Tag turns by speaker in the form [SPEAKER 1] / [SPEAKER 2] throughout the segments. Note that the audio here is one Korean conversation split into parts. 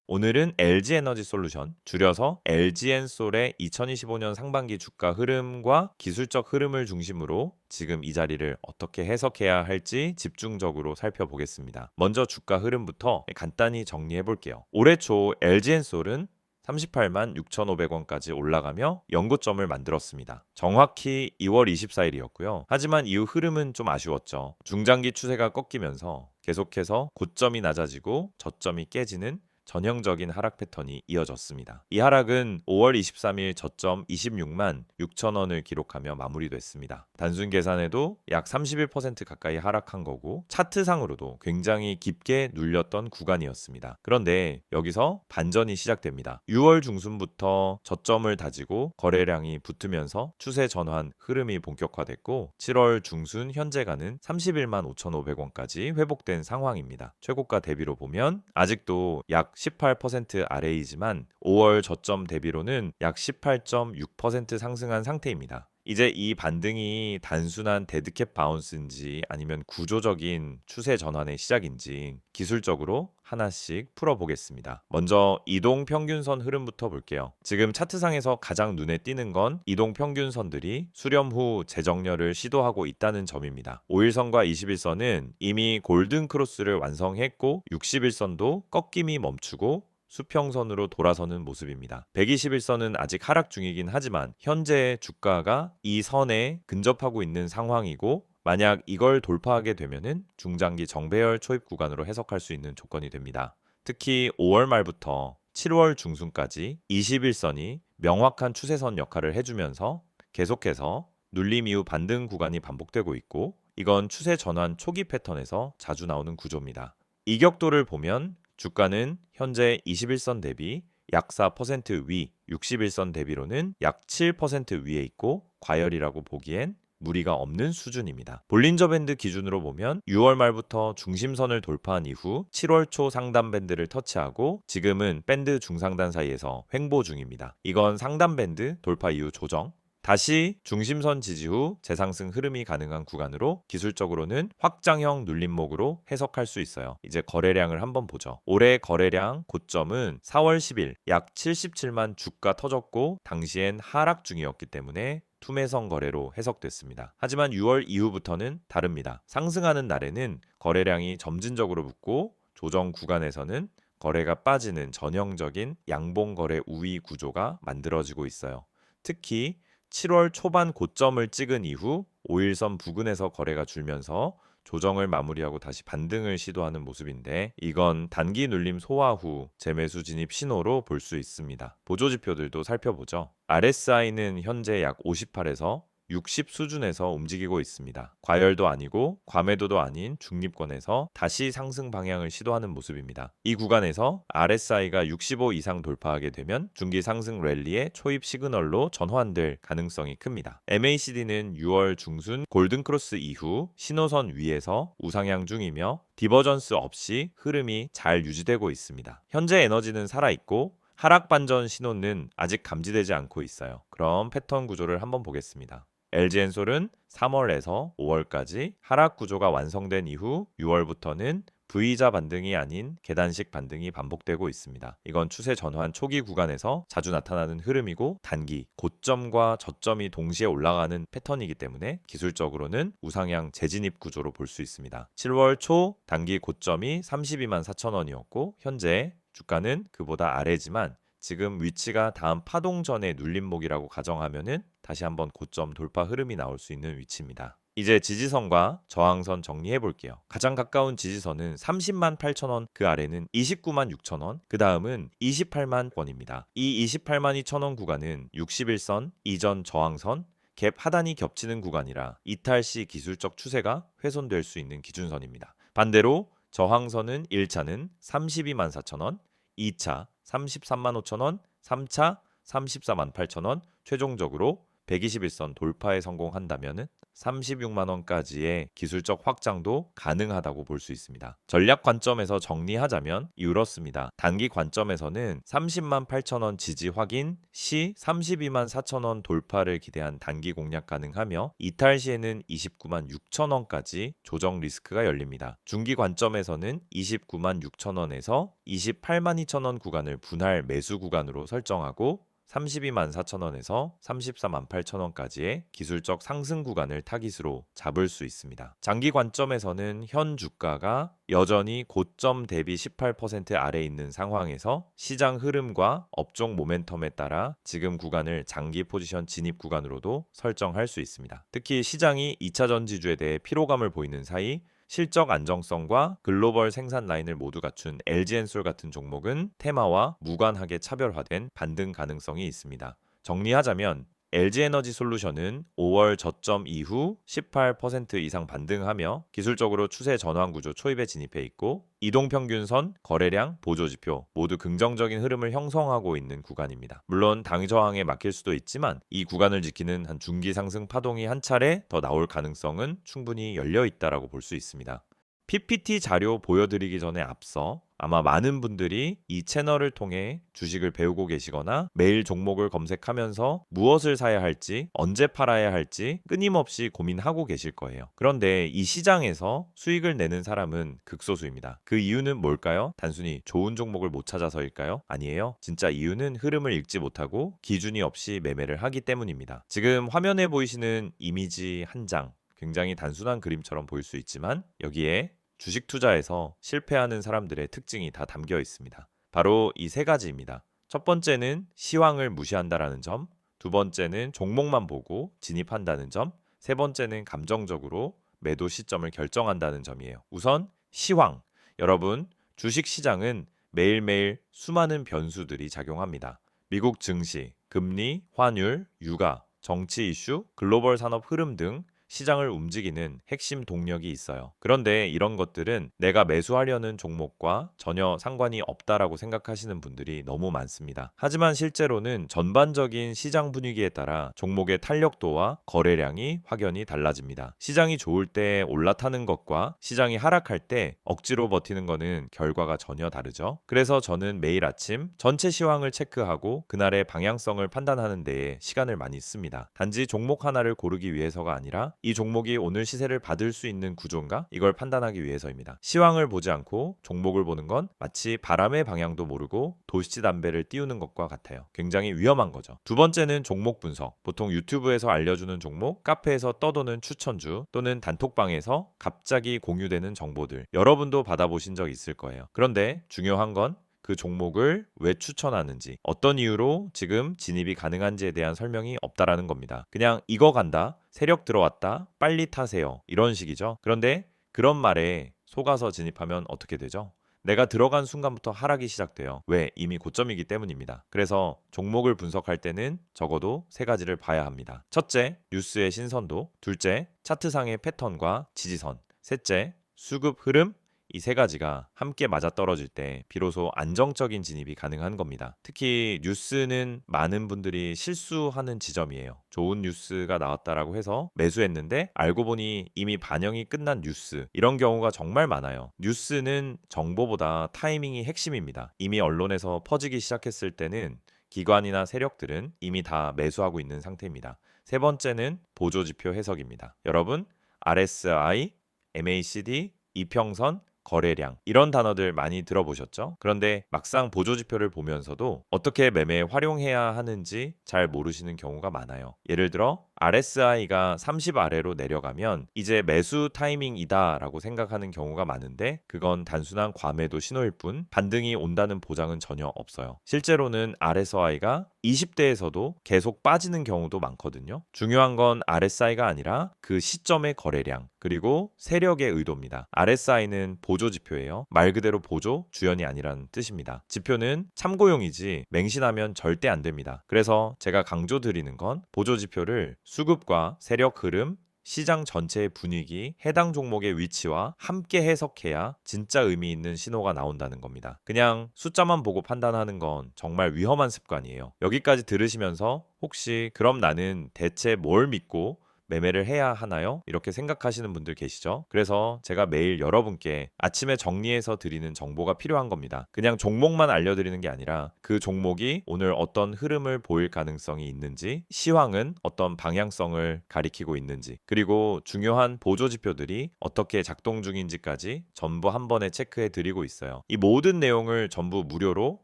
[SPEAKER 1] 오늘은 LG에너지솔루션, 줄여서 LG엔솔의 2025년 상반기 주가 흐름과 기술적 흐름을 중심으로 지금 이 자리를 어떻게 해석해야 할지 집중적으로 살펴보겠습니다. 먼저 주가 흐름부터 간단히 정리해 볼게요. 올해 초 LG엔솔은 38만 6,500원까지 올라가며 연고점을 만들었습니다. 정확히 2월 24일이었고요. 하지만 이후 흐름은 좀 아쉬웠죠. 중장기 추세가 꺾이면서 계속해서 고점이 낮아지고 저점이 깨지는 전형적인 하락 패턴이 이어졌습니다. 이 하락은 5월 23일 저점 26만 6천 원을 기록하며 마무리됐습니다. 단순 계산해도 약 31% 가까이 하락한 거고 차트상으로도 굉장히 깊게 눌렸던 구간이었습니다. 그런데 여기서 반전이 시작됩니다. 6월 중순부터 저점을 다지고 거래량이 붙으면서 추세 전환 흐름이 본격화됐고 7월 중순 현재가는 31만 5,500원까지 회복된 상황입니다. 최고가 대비로 보면 아직도 약 18% 아래이지만 5월 저점 대비로는 약 18.6% 상승한 상태입니다. 이제 이 반등이 단순한 데드캣 바운스인지 아니면 구조적인 추세 전환의 시작인지 기술적으로 하나씩 풀어보겠습니다. 먼저 이동 평균선 흐름부터 볼게요. 지금 차트상에서 가장 눈에 띄는 건 이동 평균선들이 수렴 후 재정렬을 시도하고 있다는 점입니다. 5일선과 21선은 이미 골든 크로스를 완성했고 61선도 꺾임이 멈추고 수평선으로 돌아서는 모습입니다. 121선은 아직 하락 중이긴 하지만 현재 주가가 이 선에 근접하고 있는 상황이고 만약 이걸 돌파하게 되면은 중장기 정배열 초입 구간으로 해석할 수 있는 조건이 됩니다. 특히 5월 말부터 7월 중순까지 21선이 명확한 추세선 역할을 해주면서 계속해서 눌림 이후 반등 구간이 반복되고 있고 이건 추세 전환 초기 패턴에서 자주 나오는 구조입니다. 이격도를 보면 주가는 현재 21선 대비 약 4% 위, 61선 대비로는 약 7% 위에 있고 과열이라고 보기엔 무리가 없는 수준입니다. 볼린저 밴드 기준으로 보면 6월 말부터 중심선을 돌파한 이후 7월 초 상단 밴드를 터치하고 지금은 밴드 중상단 사이에서 횡보 중입니다. 이건 상단 밴드 돌파 이후 조정, 다시 중심선 지지 후 재상승 흐름이 가능한 구간으로 기술적으로는 확장형 눌림목으로 해석할 수 있어요. 이제 거래량을 한번 보죠. 올해 거래량 고점은 4월 10일 약 77만 주가 터졌고 당시엔 하락 중이었기 때문에 투매성 거래로 해석됐습니다. 하지만 6월 이후부터는 다릅니다. 상승하는 날에는 거래량이 점진적으로 붙고 조정 구간에서는 거래가 빠지는 전형적인 양봉 거래 우위 구조가 만들어지고 있어요. 특히 7월 초반 고점을 찍은 이후 5일선 부근에서 거래가 줄면서 조정을 마무리하고 다시 반등을 시도하는 모습인데 이건 단기 눌림 소화 후 재매수 진입 신호로 볼 수 있습니다. 보조 지표들도 살펴보죠. RSI는 현재 약 58에서 60 수준에서 움직이고 있습니다. 과열도 아니고 과매도도 아닌 중립권에서 다시 상승 방향을 시도하는 모습입니다. 이 구간에서 RSI가 65 이상 돌파하게 되면 중기 상승 랠리의 초입 시그널로 전환될 가능성이 큽니다. MACD는 6월 중순 골든크로스 이후 신호선 위에서 우상향 중이며 디버전스 없이 흐름이 잘 유지되고 있습니다. 현재 에너지는 살아있고 하락 반전 신호는 아직 감지되지 않고 있어요. 그럼 패턴 구조를 한번 보겠습니다. LG엔솔은 3월에서 5월까지 하락 구조가 완성된 이후 6월부터는 V자 반등이 아닌 계단식 반등이 반복되고 있습니다. 이건 추세 전환 초기 구간에서 자주 나타나는 흐름이고 단기 고점과 저점이 동시에 올라가는 패턴이기 때문에 기술적으로는 우상향 재진입 구조로 볼 수 있습니다. 7월 초 단기 고점이 32만 4천 원이었고 현재 주가는 그보다 아래지만 지금 위치가 다음 파동 전의 눌림목이라고 가정하면은 다시 한번 고점 돌파 흐름이 나올 수 있는 위치입니다. 이제 지지선과 저항선 정리해 볼게요. 가장 가까운 지지선은 30만 8천 원, 그 아래는 29만 6천 원, 그 다음은 28만 원입니다. 이 28만 2천 원 구간은 61선 이전 저항선, 갭 하단이 겹치는 구간이라 이탈 시 기술적 추세가 훼손될 수 있는 기준선입니다. 반대로 저항선은 1차는 32만 4천 원, 2차 33만 5천 원, 3차 34만 8천 원, 최종적으로 121선 돌파에 성공한다면 36만 원까지의 기술적 확장도 가능하다고 볼 수 있습니다. 전략 관점에서 정리하자면 이렇습니다. 단기 관점에서는 30만 8천 원 지지 확인 시 32만 4천 원 돌파를 기대한 단기 공략 가능하며 이탈 시에는 29만 6천 원까지 조정 리스크가 열립니다. 중기 관점에서는 29만 6천 원에서 28만 2천 원 구간을 분할 매수 구간으로 설정하고 32만 4천 원에서 34만 8천 원까지의 기술적 상승 구간을 타깃으로 잡을 수 있습니다. 장기 관점에서는 현 주가가 여전히 고점 대비 18% 아래에 있는 상황에서 시장 흐름과 업종 모멘텀에 따라 지금 구간을 장기 포지션 진입 구간으로도 설정할 수 있습니다. 특히 시장이 2차 전지주에 대해 피로감을 보이는 사이 실적 안정성과 글로벌 생산 라인을 모두 갖춘 LG엔솔 같은 종목은 테마와 무관하게 차별화된 반등 가능성이 있습니다. 정리하자면 LG에너지솔루션은 5월 저점 이후 18% 이상 반등하며 기술적으로 추세 전환 구조 초입에 진입해 있고 이동평균선, 거래량, 보조지표 모두 긍정적인 흐름을 형성하고 있는 구간입니다. 물론 당위 저항에 막힐 수도 있지만 이 구간을 지키는 한 중기 상승 파동이 한 차례 더 나올 가능성은 충분히 열려 있다라고 볼 수 있습니다. PPT 자료 보여드리기 전에 앞서 아마 많은 분들이 이 채널을 통해 주식을 배우고 계시거나 매일 종목을 검색하면서 무엇을 사야 할지, 언제 팔아야 할지 끊임없이 고민하고 계실 거예요. 그런데 이 시장에서 수익을 내는 사람은 극소수입니다. 그 이유는 뭘까요? 단순히 좋은 종목을 못 찾아서일까요? 아니에요. 진짜 이유는 흐름을 읽지 못하고 기준이 없이 매매를 하기 때문입니다. 지금 화면에 보이시는 이미지 한 장, 굉장히 단순한 그림처럼 보일 수 있지만 여기에 주식 투자에서 실패하는 사람들의 특징이 다 담겨 있습니다. 바로 이 세 가지입니다. 첫 번째는 시황을 무시한다라는 점, 두 번째는 종목만 보고 진입한다는 점, 세 번째는 감정적으로 매도 시점을 결정한다는 점이에요. 우선 시황. 여러분, 주식 시장은 매일매일 수많은 변수들이 작용합니다. 미국 증시, 금리, 환율, 유가, 정치 이슈, 글로벌 산업 흐름 등 시장을 움직이는 핵심 동력이 있어요. 그런데 이런 것들은 내가 매수하려는 종목과 전혀 상관이 없다라고 생각하시는 분들이 너무 많습니다. 하지만 실제로는 전반적인 시장 분위기에 따라 종목의 탄력도와 거래량이 확연히 달라집니다. 시장이 좋을 때 올라타는 것과 시장이 하락할 때 억지로 버티는 것은 결과가 전혀 다르죠. 그래서 저는 매일 아침 전체 시황을 체크하고 그날의 방향성을 판단하는 데에 시간을 많이 씁니다. 단지 종목 하나를 고르기 위해서가 아니라 이 종목이 오늘 시세를 받을 수 있는 구조인가? 이걸 판단하기 위해서입니다. 시황을 보지 않고 종목을 보는 건 마치 바람의 방향도 모르고 도시담배를 띄우는 것과 같아요. 굉장히 위험한 거죠. 두 번째는 종목 분석. 보통 유튜브에서 알려주는 종목, 카페에서 떠도는 추천주 또는 단톡방에서 갑자기 공유되는 정보들. 여러분도 받아보신 적 있을 거예요. 그런데 중요한 건 그 종목을 왜 추천하는지, 어떤 이유로 지금 진입이 가능한지에 대한 설명이 없다라는 겁니다. 그냥 이거 간다, 세력 들어왔다, 빨리 타세요. 이런 식이죠. 그런데 그런 말에 속아서 진입하면 어떻게 되죠? 내가 들어간 순간부터 하락이 시작돼요. 왜? 이미 고점이기 때문입니다. 그래서 종목을 분석할 때는 적어도 세 가지를 봐야 합니다. 첫째, 뉴스의 신선도. 둘째, 차트상의 패턴과 지지선. 셋째, 수급 흐름. 이 세 가지가 함께 맞아떨어질 때 비로소 안정적인 진입이 가능한 겁니다. 특히 뉴스는 많은 분들이 실수하는 지점이에요. 좋은 뉴스가 나왔다라고 해서 매수했는데 알고 보니 이미 반영이 끝난 뉴스. 이런 경우가 정말 많아요. 뉴스는 정보보다 타이밍이 핵심입니다. 이미 언론에서 퍼지기 시작했을 때는 기관이나 세력들은 이미 다 매수하고 있는 상태입니다. 세 번째는 보조지표 해석입니다. 여러분, RSI, MACD, 이평선, 거래량 이런 단어들 많이 들어보셨죠? 그런데 막상 보조지표를 보면서도 어떻게 매매에 활용해야 하는지 잘 모르시는 경우가 많아요. 예를 들어 RSI가 30 아래로 내려가면 이제 매수 타이밍이다 라고 생각하는 경우가 많은데 그건 단순한 과매도 신호일 뿐 반등이 온다는 보장은 전혀 없어요. 실제로는 RSI가 20대에서도 계속 빠지는 경우도 많거든요. 중요한 건 RSI가 아니라 그 시점의 거래량 그리고 세력의 의도입니다. RSI는 보조지표예요. 말 그대로 보조, 주연이 아니라는 뜻입니다. 지표는 참고용이지 맹신하면 절대 안 됩니다. 그래서 제가 강조드리는 건 보조지표를 수급과 세력 흐름, 시장 전체의 분위기, 해당 종목의 위치와 함께 해석해야 진짜 의미 있는 신호가 나온다는 겁니다. 그냥 숫자만 보고 판단하는 건 정말 위험한 습관이에요. 여기까지 들으시면서 혹시 그럼 나는 대체 뭘 믿고 매매를 해야 하나요? 이렇게 생각하시는 분들 계시죠? 그래서 제가 매일 여러분께 아침에 정리해서 드리는 정보가 필요한 겁니다. 그냥 종목만 알려드리는 게 아니라 그 종목이 오늘 어떤 흐름을 보일 가능성이 있는지, 시황은 어떤 방향성을 가리키고 있는지, 그리고 중요한 보조 지표들이 어떻게 작동 중인지까지 전부 한 번에 체크해 드리고 있어요. 이 모든 내용을 전부 무료로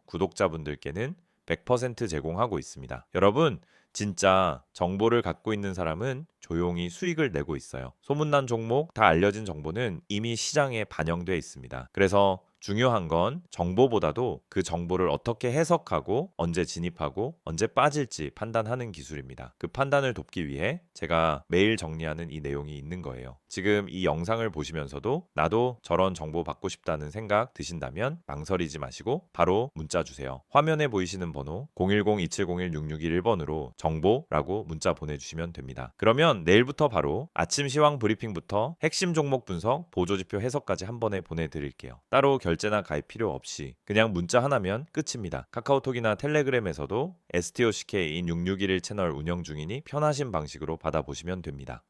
[SPEAKER 1] 구독자분들께는 100% 제공하고 있습니다. 여러분, 진짜 정보를 갖고 있는 사람은 조용히 수익을 내고 있어요. 소문난 종목, 다 알려진 정보는 이미 시장에 반영돼 있습니다. 그래서 중요한 건 정보보다도 그 정보를 어떻게 해석하고 언제 진입하고 언제 빠질지 판단하는 기술입니다. 그 판단을 돕기 위해 제가 매일 정리하는 이 내용이 있는 거예요. 지금 이 영상을 보시면서도 나도 저런 정보 받고 싶다는 생각 드신다면 망설이지 마시고 바로 문자 주세요. 화면에 보이시는 번호 010-2701-6621번으로 정보라고 문자 보내주시면 됩니다. 그러면 내일부터 바로 아침 시황 브리핑부터 핵심 종목 분석, 보조지표 해석까지 한 번에 보내드릴게요. 따로 결제나 가입 필요 없이 그냥 문자 하나면 끝입니다. 카카오톡이나 텔레그램에서도 STOCK인 6611 채널 운영 중이니 편하신 방식으로 받아보시면 됩니다.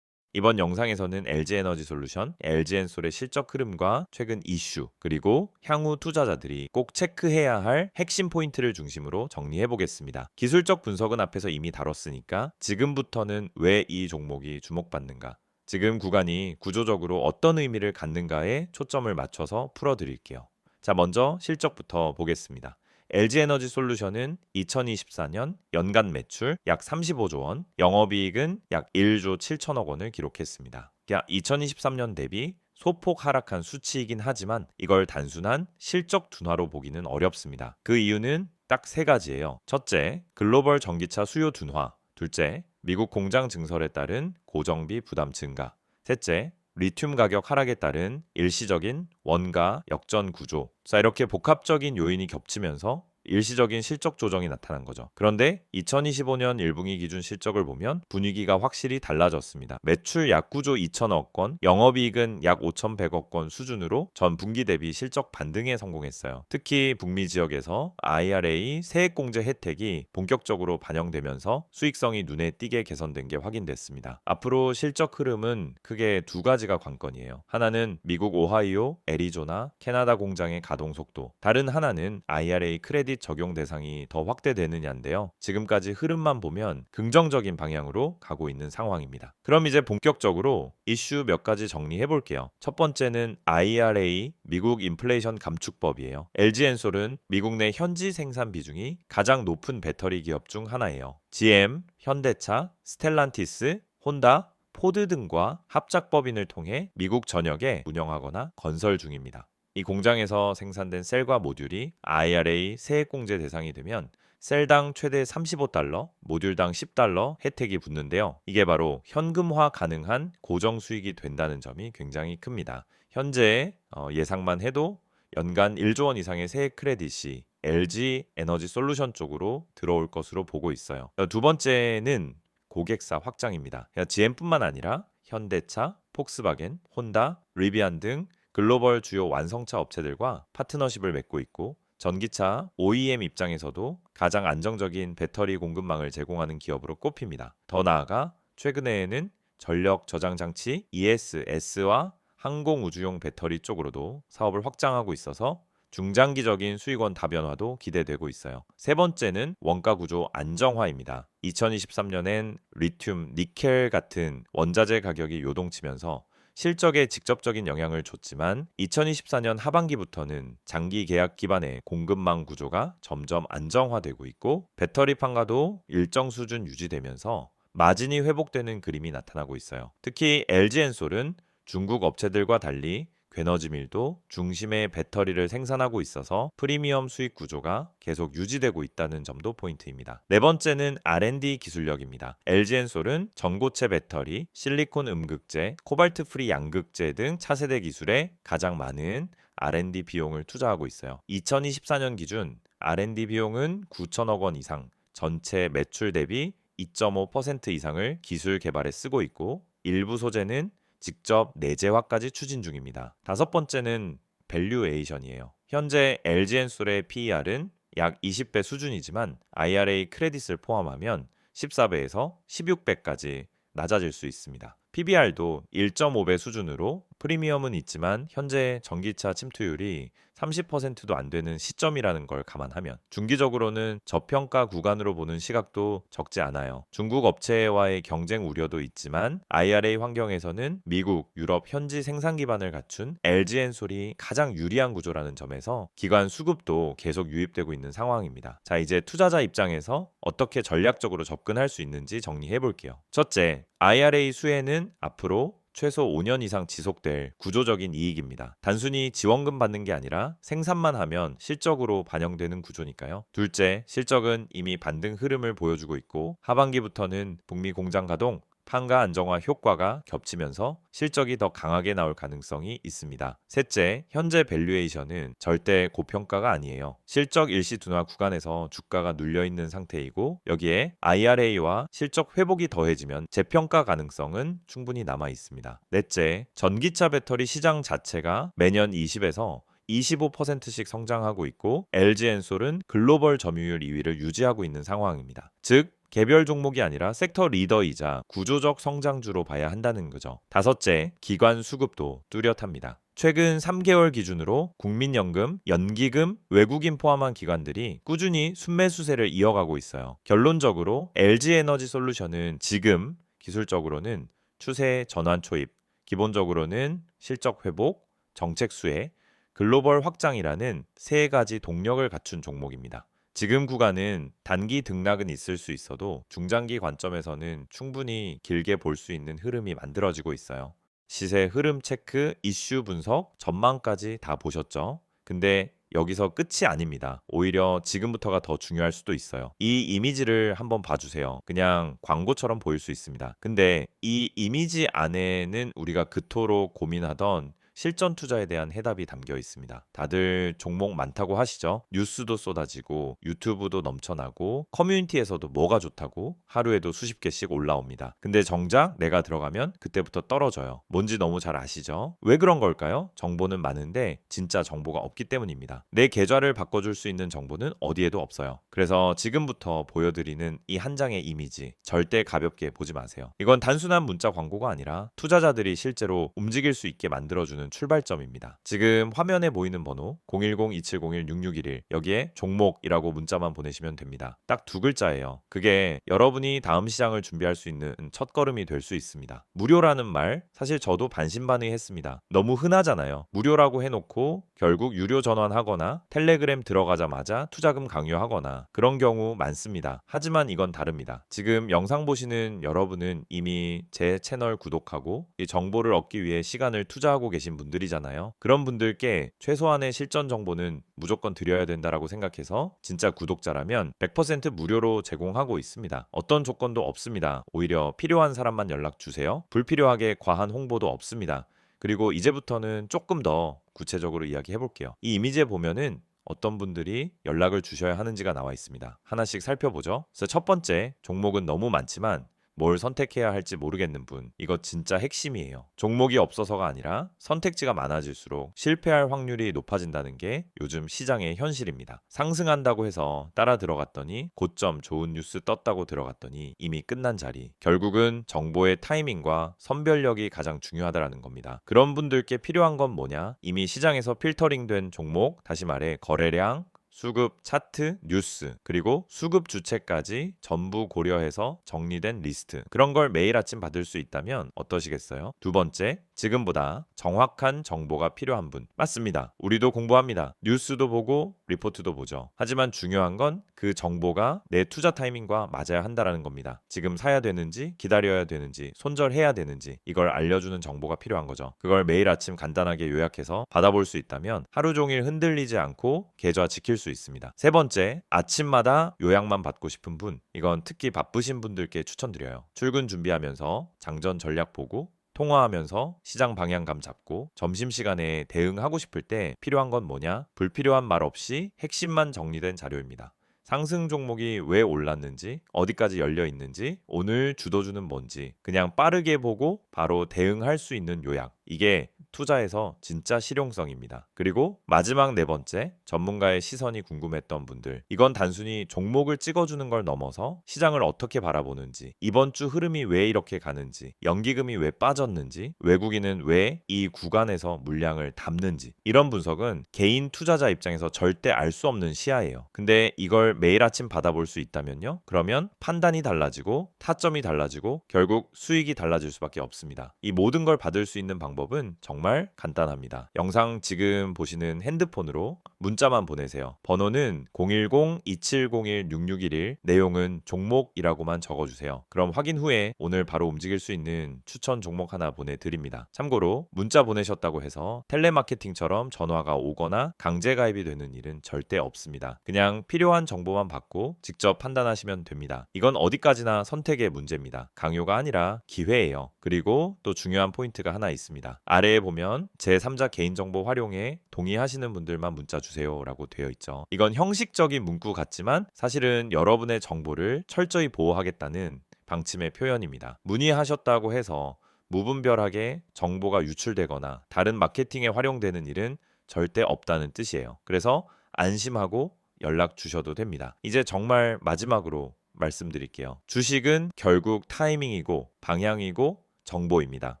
[SPEAKER 1] 이번 영상에서는 LG에너지솔루션, LG엔솔의 실적 흐름과 최근 이슈, 그리고 향후 투자자들이 꼭 체크해야 할 핵심 포인트를 중심으로 정리해 보겠습니다. 기술적 분석은 앞에서 이미 다뤘으니까 지금부터는 왜 이 종목이 주목받는가, 지금 구간이 구조적으로 어떤 의미를 갖는가에 초점을 맞춰서 풀어드릴게요. 자, 먼저 실적부터 보겠습니다. LG에너지솔루션은 2024년 연간 매출 약 35조 원, 영업이익은 약 1조 7천억 원을 기록했습니다. 2023년 대비 소폭 하락한 수치이긴 하지만 이걸 단순한 실적 둔화로 보기는 어렵습니다. 그 이유는 딱 세 가지예요. 첫째, 글로벌 전기차 수요 둔화. 둘째, 미국 공장 증설에 따른 고정비 부담 증가. 셋째, 리튬 가격 하락에 따른 일시적인 원가 역전 구조. 자, 이렇게 복합적인 요인이 겹치면서 일시적인 실적 조정이 나타난 거죠. 그런데 2025년 1분기 기준 실적을 보면 분위기가 확실히 달라졌습니다. 매출 약 9조 2천억 원, 영업이익은 약 5,100억 원 수준으로 전 분기 대비 실적 반등에 성공했어요. 특히 북미 지역에서 IRA 세액공제 혜택이 본격적으로 반영되면서 수익성이 눈에 띄게 개선된 게 확인됐습니다. 앞으로 실적 흐름은 크게 두 가지가 관건이에요. 하나는 미국 오하이오, 애리조나, 캐나다 공장의 가동 속도, 다른 하나는 IRA 크레딧 적용 대상이 더 확대되느냐인데요. 지금까지 흐름만 보면 긍정적인 방향으로 가고 있는 상황입니다. 그럼 이제 본격적으로 이슈 몇 가지 정리해 볼게요. 첫 번째는 IRA 미국 인플레이션 감축법이에요. LG엔솔은 미국 내 현지 생산 비중이 가장 높은 배터리 기업 중 하나예요. GM, 현대차, 스텔란티스, 혼다, 포드 등과 합작법인을 통해 미국 전역에 운영하거나 건설 중입니다. 이 공장에서 생산된 셀과 모듈이 IRA 세액공제 대상이 되면 셀당 최대 35달러, 모듈당 10달러 혜택이 붙는데요. 이게 바로 현금화 가능한 고정 수익이 된다는 점이 굉장히 큽니다. 현재 예상만 해도 연간 1조 원 이상의 세액 크레딧이 LG 에너지 솔루션 쪽으로 들어올 것으로 보고 있어요. 두 번째는 고객사 확장입니다. GM뿐만 아니라 현대차, 폭스바겐, 혼다, 리비안 등 글로벌 주요 완성차 업체들과 파트너십을 맺고 있고 전기차 OEM 입장에서도 가장 안정적인 배터리 공급망을 제공하는 기업으로 꼽힙니다. 더 나아가 최근에는 전력 저장 장치 ESS와 항공우주용 배터리 쪽으로도 사업을 확장하고 있어서 중장기적인 수익원 다변화도 기대되고 있어요. 세 번째는 원가 구조 안정화입니다. 2023년엔 리튬, 니켈 같은 원자재 가격이 요동치면서 실적에 직접적인 영향을 줬지만 2024년 하반기부터는 장기 계약 기반의 공급망 구조가 점점 안정화되고 있고 배터리 판가도 일정 수준 유지되면서 마진이 회복되는 그림이 나타나고 있어요. 특히 LG엔솔은 중국 업체들과 달리 괴너지밀도 중심의 배터리를 생산하고 있어서 프리미엄 수익 구조가 계속 유지되고 있다는 점도 포인트입니다. 네 번째는 R&D 기술력입니다. LG엔솔은 전고체 배터리, 실리콘 음극재, 코발트 프리 양극재 등 차세대 기술에 가장 많은 R&D 비용을 투자하고 있어요. 2024년 기준 R&D 비용은 9천억 원 이상, 전체 매출 대비 2.5% 이상을 기술 개발에 쓰고 있고 일부 소재는 직접 내재화까지 추진 중입니다. 다섯 번째는 밸류에이션이에요. 현재 LG엔솔의 PER은 약 20배 수준이지만 IRA 크레딧을 포함하면 14배에서 16배까지 낮아질 수 있습니다. PBR도 1.5배 수준으로 프리미엄은 있지만 현재 전기차 침투율이 30%도 안 되는 시점이라는 걸 감안하면 중기적으로는 저평가 구간으로 보는 시각도 적지 않아요. 중국 업체와의 경쟁 우려도 있지만 IRA 환경에서는 미국, 유럽 현지 생산 기반을 갖춘 LG엔솔이 가장 유리한 구조라는 점에서 기관 수급도 계속 유입되고 있는 상황입니다. 자, 이제 투자자 입장에서 어떻게 전략적으로 접근할 수 있는지 정리해 볼게요. 첫째, IRA 수혜는 앞으로 최소 5년 이상 지속될 구조적인 이익입니다. 단순히 지원금 받는 게 아니라 생산만 하면 실적으로 반영되는 구조니까요. 둘째, 실적은 이미 반등 흐름을 보여주고 있고 하반기부터는 북미 공장 가동, 판가 안정화 효과가 겹치면서 실적이 더 강하게 나올 가능성이 있습니다. 셋째, 현재 밸류에이션은 절대 고평가가 아니에요. 실적 일시 둔화 구간에서 주가가 눌려있는 상태이고 여기에 IRA와 실적 회복이 더해지면 재평가 가능성은 충분히 남아 있습니다. 넷째, 전기차 배터리 시장 자체가 매년 20에서 25%씩 성장하고 있고 LG엔솔은 글로벌 점유율 2위를 유지하고 있는 상황입니다. 즉 개별 종목이 아니라 섹터 리더이자 구조적 성장주로 봐야 한다는 거죠. 다섯째, 기관 수급도 뚜렷합니다. 최근 3개월 기준으로 국민연금, 연기금, 외국인 포함한 기관들이 꾸준히 순매수세를 이어가고 있어요. 결론적으로 LG에너지솔루션은 지금 기술적으로는 추세 전환 초입, 기본적으로는 실적 회복, 정책 수혜, 글로벌 확장이라는 세 가지 동력을 갖춘 종목입니다. 지금 구간은 단기 등락은 있을 수 있어도 중장기 관점에서는 충분히 길게 볼 수 있는 흐름이 만들어지고 있어요. 시세 흐름 체크, 이슈 분석, 전망까지 다 보셨죠? 근데 여기서 끝이 아닙니다. 오히려 지금부터가 더 중요할 수도 있어요. 이 이미지를 한번 봐주세요. 그냥 광고처럼 보일 수 있습니다. 근데 이 이미지 안에는 우리가 그토록 고민하던 실전 투자에 대한 해답이 담겨 있습니다. 다들 종목 많다고 하시죠? 뉴스도 쏟아지고 유튜브도 넘쳐나고 커뮤니티에서도 뭐가 좋다고 하루에도 수십 개씩 올라옵니다. 근데 정작 내가 들어가면 그때부터 떨어져요. 뭔지 너무 잘 아시죠? 왜 그런 걸까요? 정보는 많은데 진짜 정보가 없기 때문입니다. 내 계좌를 바꿔줄 수 있는 정보는 어디에도 없어요. 그래서 지금부터 보여드리는 이 한 장의 이미지 절대 가볍게 보지 마세요. 이건 단순한 문자 광고가 아니라 투자자들이 실제로 움직일 수 있게 만들어주는 출발점입니다. 지금 화면에 보이는 번호 010-2701-6611 여기에 종목이라고 문자만 보내시면 됩니다. 딱 두 글자예요. 그게 여러분이 다음 시장을 준비할 수 있는 첫걸음이 될 수 있습니다. 무료라는 말 사실 저도 반신반의했습니다. 너무 흔하잖아요. 무료라고 해놓고 결국 유료 전환하거나 텔레그램 들어가자마자 투자금 강요하거나 그런 경우 많습니다. 하지만 이건 다릅니다. 지금 영상 보시는 여러분은 이미 제 채널 구독하고 이 정보를 얻기 위해 시간을 투자하고 계신 분들이잖아요. 그런 분들께 최소한의 실전 정보는 무조건 드려야 된다라고 생각해서 진짜 구독자라면 100% 무료로 제공하고 있습니다. 어떤 조건도 없습니다. 오히려 필요한 사람만 연락 주세요. 불필요하게 과한 홍보도 없습니다. 그리고 이제부터는 조금 더 구체적으로 이야기해 볼게요. 이 이미지에 보면은 어떤 분들이 연락을 주셔야 하는지가 나와 있습니다. 하나씩 살펴보죠. 그래서 첫 번째, 종목은 너무 많지만 뭘 선택해야 할지 모르겠는 분, 이거 진짜 핵심이에요. 종목이 없어서가 아니라 선택지가 많아질수록 실패할 확률이 높아진다는 게 요즘 시장의 현실입니다. 상승한다고 해서 따라 들어갔더니 고점 좋은 뉴스 떴다고 들어갔더니 이미 끝난 자리. 결국은 정보의 타이밍과 선별력이 가장 중요하다는 겁니다. 그런 분들께 필요한 건 뭐냐? 이미 시장에서 필터링된 종목, 다시 말해 거래량, 수급 차트, 뉴스, 그리고 수급 주체까지 전부 고려해서 정리된 리스트. 그런 걸 매일 아침 받을 수 있다면 어떠시겠어요? 두 번째, 지금보다 정확한 정보가 필요한 분. 맞습니다. 우리도 공부합니다. 뉴스도 보고 리포트도 보죠. 하지만 중요한 건 그 정보가 내 투자 타이밍과 맞아야 한다는 겁니다. 지금 사야 되는지, 기다려야 되는지, 손절해야 되는지 이걸 알려주는 정보가 필요한 거죠. 그걸 매일 아침 간단하게 요약해서 받아볼 수 있다면 하루 종일 흔들리지 않고 계좌 지킬 수 있습니다. 세 번째, 아침마다 요약만 받고 싶은 분. 이건 특히 바쁘신 분들께 추천드려요. 출근 준비하면서 장전 전략 보고 통화하면서 시장 방향감 잡고 점심시간에 대응하고 싶을 때 필요한 건 뭐냐? 불필요한 말 없이 핵심만 정리된 자료입니다. 상승 종목이 왜 올랐는지, 어디까지 열려 있는지, 오늘 주도주는 뭔지 그냥 빠르게 보고 바로 대응할 수 있는 요약. 이게 투자에서 진짜 실용성입니다. 그리고 마지막 네 번째, 전문가의 시선이 궁금했던 분들. 이건 단순히 종목을 찍어주는 걸 넘어서 시장을 어떻게 바라보는지, 이번 주 흐름이 왜 이렇게 가는지, 연기금이 왜 빠졌는지, 외국인은 왜 이 구간에서 물량을 담는지, 이런 분석은 개인 투자자 입장에서 절대 알 수 없는 시야예요. 근데 이걸 매일 아침 받아볼 수 있다면요? 그러면 판단이 달라지고 타점이 달라지고 결국 수익이 달라질 수밖에 없습니다. 이 모든 걸 받을 수 있는 방법은 정말 간단합니다. 영상 지금 보시는 핸드폰으로 문자만 보내세요. 번호는 010-2701-6611, 내용은 종목이라고만 적어주세요. 그럼 확인 후에 오늘 바로 움직일 수 있는 추천 종목 하나 보내드립니다. 참고로 문자 보내셨다고 해서 텔레마케팅처럼 전화가 오거나 강제 가입이 되는 일은 절대 없습니다. 그냥 필요한 정보만 받고 직접 판단하시면 됩니다. 이건 어디까지나 선택의 문제입니다. 강요가 아니라 기회예요. 그리고 또 중요한 포인트가 하나 있습니다. 아래에 보면 제3자 개인정보 활용에 동의하시는 분들만 문자 주세요 라고 되어 있죠. 이건 형식적인 문구 같지만 사실은 여러분의 정보를 철저히 보호하겠다는 방침의 표현입니다. 문의하셨다고 해서 무분별하게 정보가 유출되거나 다른 마케팅에 활용되는 일은 절대 없다는 뜻이에요. 그래서 안심하고 연락 주셔도 됩니다. 이제 정말 마지막으로 말씀드릴게요. 주식은 결국 타이밍이고 방향이고 정보입니다.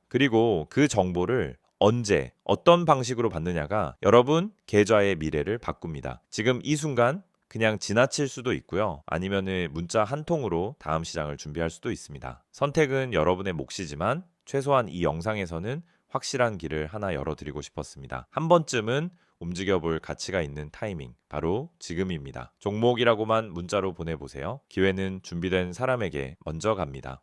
[SPEAKER 1] 그리고 그 정보를 언제, 어떤 방식으로 받느냐가 여러분 계좌의 미래를 바꿉니다. 지금 이 순간 그냥 지나칠 수도 있고요. 아니면은 문자 한 통으로 다음 시장을 준비할 수도 있습니다. 선택은 여러분의 몫이지만 최소한 이 영상에서는 확실한 길을 하나 열어드리고 싶었습니다. 한 번쯤은 움직여볼 가치가 있는 타이밍, 바로 지금입니다. 종목이라고만 문자로 보내보세요. 기회는 준비된 사람에게 먼저 갑니다.